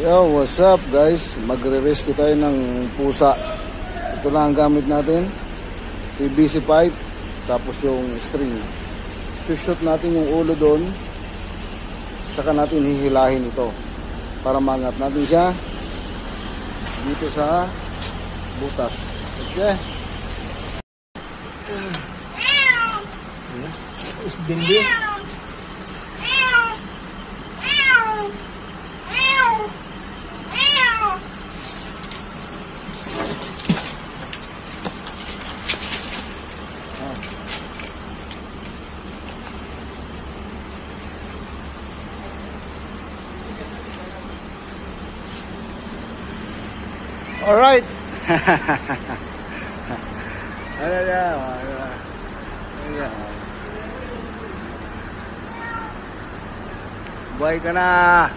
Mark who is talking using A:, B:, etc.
A: Yo, what's up guys? Magre-rescue tayo ng pusa. Ito lang ang gamit natin. PVC pipe, tapos yung string. Sushoot natin yung ulo doon. Saka natin hihilahin ito para maangat natin siya dito sa butas. Okay? Is bindi. All right. Buhay ka na.